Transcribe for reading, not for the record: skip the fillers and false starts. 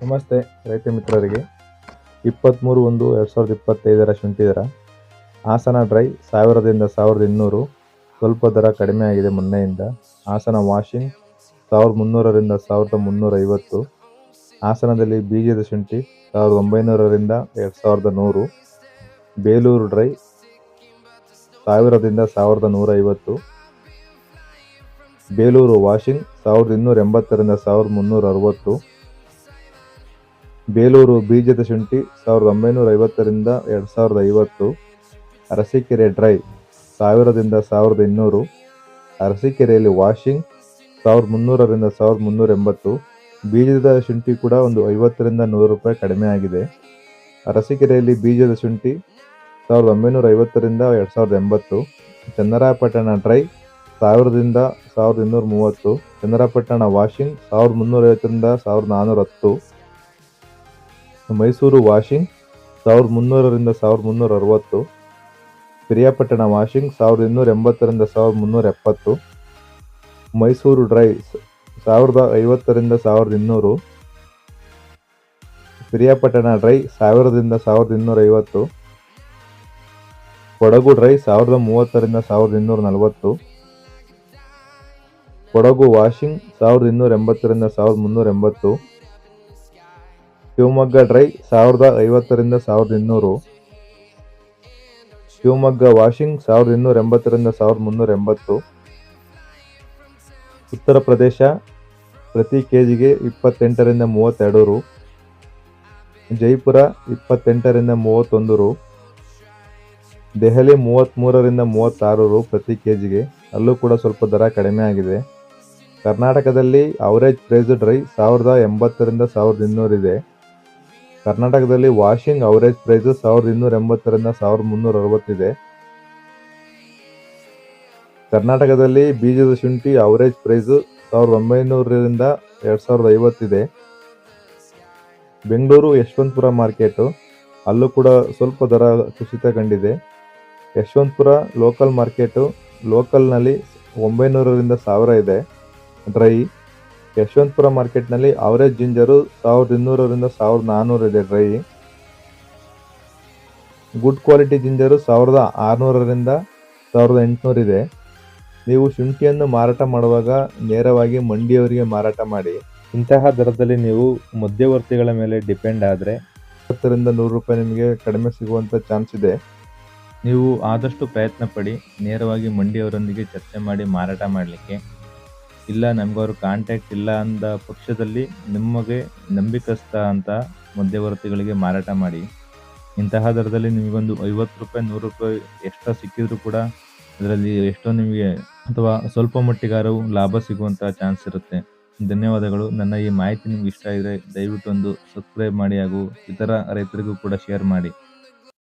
ನಮಸ್ತೆ ರೈತ ಮಿತ್ರರಿಗೆ. 23/1/2025 ಶುಂಠಿ ದರ ಹಾಸನ ಡ್ರೈ 1000ದಿಂದ 1200, ಸ್ವಲ್ಪ ದರ ಕಡಿಮೆ ಆಗಿದೆ ಮೊನ್ನೆಯಿಂದ. ಹಾಸನ ವಾಷಿಂಗ್ 1300ರಿಂದ 1350. ಹಾಸನದಲ್ಲಿ ಬೀಜದ ಶುಂಠಿ 1900ರಿಂದ 2100. ಬೇಲೂರು ಡ್ರೈ 1000ದಿಂದ 1150. ಬೇಲೂರು ವಾಷಿಂಗ್ 1280ರಿಂದ 1360. ಬೇಲೂರು ಬೀಜದ ಶುಂಠಿ 1950ರಿಂದ 2050. ಅರಸೀಕೆರೆ ಡ್ರೈ 1000ದಿಂದ 1200. ಅರಸೀಕೆರೆಯಲ್ಲಿ ವಾಷಿಂಗ್ 1300ರಿಂದ 1380. ಬೀಜದ ಶುಂಠಿ ಕೂಡ ಒಂದು 50ರಿಂದ 100 ರೂಪಾಯಿ ಕಡಿಮೆ ಆಗಿದೆ. ಅರಸೀಕೆರೆಯಲ್ಲಿ ಬೀಜದ ಶುಂಠಿ 1950ರಿಂದ 2080. ಚನ್ನರಾಯಪಟ್ಟಣ ಡ್ರೈ 1000ದಿಂದ 1230. ಚನ್ನರಾಯಪಟ್ಟಣ ವಾಷಿಂಗ್ 1350ರಿಂದ 1410. ಮೈಸೂರು ವಾಷಿಂಗ್ 1300ರಿಂದ 1360. ಪಿರಿಯಾಪಟ್ಟಣ ವಾಷಿಂಗ್ 1280ರಿಂದ 1370. ಮೈಸೂರು ಡ್ರೈ 1050ರಿಂದ 1200. ಪಿರಿಯಾಪಟ್ಟಣ ಡ್ರೈ 1000ದಿಂದ 1250. ಕೊಡಗು ಡ್ರೈ 1030ರಿಂದ 1240. ಕೊಡಗು ವಾಷಿಂಗ್ 1280ರಿಂದ 1380. ಶಿವಮೊಗ್ಗ ಡ್ರೈ 1050ರಿಂದ 1200. ಶಿವಮೊಗ್ಗ ವಾಷಿಂಗ್ 1280ರಿಂದ 1380. ಉತ್ತರ ಪ್ರದೇಶ ಪ್ರತಿ ಕೆಜಿಗೆ 28ರಿಂದ 32 ರು. ಜೈಪುರ 28ರಿಂದ 31 ರು. ದೆಹಲಿ 33ರಿಂದ 36 ರು ಪ್ರತಿ ಕೆಜಿಗೆ. ಅಲ್ಲೂ ಕೂಡ ಸ್ವಲ್ಪ ದರ ಕಡಿಮೆ ಆಗಿದೆ. ಕರ್ನಾಟಕದಲ್ಲಿ ಅವರೇಜ್ ಪ್ರೈಸ್ ಡ್ರೈ 1080ರಿಂದ 1200 ಇದೆ. ಕರ್ನಾಟಕದಲ್ಲಿ ವಾಷಿಂಗ್ ಅವರೇಜ್ ಪ್ರೈಸ್ 1280ರಿಂದ 1360 ಇದೆ. ಕರ್ನಾಟಕದಲ್ಲಿ ಬೀಜದ ಶುಂಠಿ ಅವರೇಜ್ ಪ್ರೈಸ್ 1900ರಿಂದ 2050 ಇದೆ. ಬೆಂಗಳೂರು ಯಶವಂತಪುರ ಮಾರ್ಕೆಟು, ಅಲ್ಲೂ ಕೂಡ ಸ್ವಲ್ಪ ದರ ಕುಸಿತ ಕಂಡಿದೆ. ಯಶವಂತಪುರ ಲೋಕಲ್ ಮಾರ್ಕೆಟು, ಲೋಕಲ್ನಲ್ಲಿ 900ರಿಂದ 1000 ಇದೆ ಡ್ರೈ. ಯಶವಂತಪುರ ಮಾರ್ಕೆಟ್ನಲ್ಲಿ ಅವರೇಜ್ ಜಿಂಜರು 1200ರಿಂದ 1400 ಇದೆ ಡ್ರೈ. ಗುಡ್ ಕ್ವಾಲಿಟಿ ಜಿಂಜರು 1600ರಿಂದ 1800 ಇದೆ. ನೀವು ಶುಂಠಿಯನ್ನು ಮಾರಾಟ ಮಾಡುವಾಗ ನೇರವಾಗಿ ಮಂಡಿಯವರಿಗೆ ಮಾರಾಟ ಮಾಡಿ. ಇಂತಹ ದರದಲ್ಲಿ ನೀವು ಮಧ್ಯವರ್ತಿಗಳ ಮೇಲೆ ಡಿಪೆಂಡ್ ಆದರೆ 10ರಿಂದ 100 ರೂಪಾಯಿ ನಿಮಗೆ ಕಡಿಮೆ ಸಿಗುವಂಥ ಚಾನ್ಸ್ ಇದೆ. ನೀವು ಆದಷ್ಟು ಪ್ರಯತ್ನ ಪಡಿ ನೇರವಾಗಿ ಮಂಡಿಯವರೊಂದಿಗೆ ಚರ್ಚೆ ಮಾಡಿ ಮಾರಾಟ ಮಾಡಲಿಕ್ಕೆ. ಇಲ್ಲ ನಮಗವ್ರ ಕಾಂಟ್ಯಾಕ್ಟ್ ಇಲ್ಲ ಅಂದ ಪಕ್ಷದಲ್ಲಿ ನಿಮಗೆ ನಂಬಿಕಸ್ಥ ಅಂತ ಮಧ್ಯವರ್ತಿಗಳಿಗೆ ಮಾರಾಟ ಮಾಡಿ. ಇಂತಹ ದರದಲ್ಲಿ ನಿಮಗೊಂದು 50 ರೂಪಾಯಿ 100 ರೂಪಾಯಿ ಎಕ್ಸ್ಟ್ರಾ ಸಿಕ್ಕಿದ್ರು ಕೂಡ ಅದರಲ್ಲಿ ಎಷ್ಟೋ ನಿಮಗೆ ಅಥವಾ ಸ್ವಲ್ಪ ಮಟ್ಟಿಗಾರು ಲಾಭ ಸಿಗುವಂಥ ಚಾನ್ಸ್ ಇರುತ್ತೆ. ಧನ್ಯವಾದಗಳು. ನನ್ನ ಈ ಮಾಹಿತಿ ನಿಮ್ಗೆ ಇಷ್ಟ ಇದ್ದರೆ ದಯವಿಟ್ಟು ಒಂದು ಸಬ್ಸ್ಕ್ರೈಬ್ ಮಾಡಿ ಹಾಗೂ ಇತರ ರೈತರಿಗೂ ಕೂಡ ಶೇರ್ ಮಾಡಿ.